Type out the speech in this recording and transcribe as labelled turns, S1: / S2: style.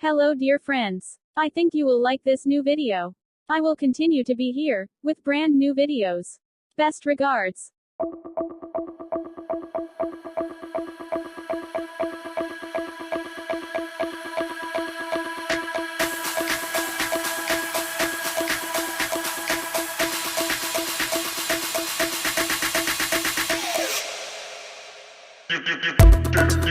S1: Hello dear friends. I think you will like this new video. I will continue to be here, with brand new videos. Best regards.
S2: Dip, dip, dip, dip.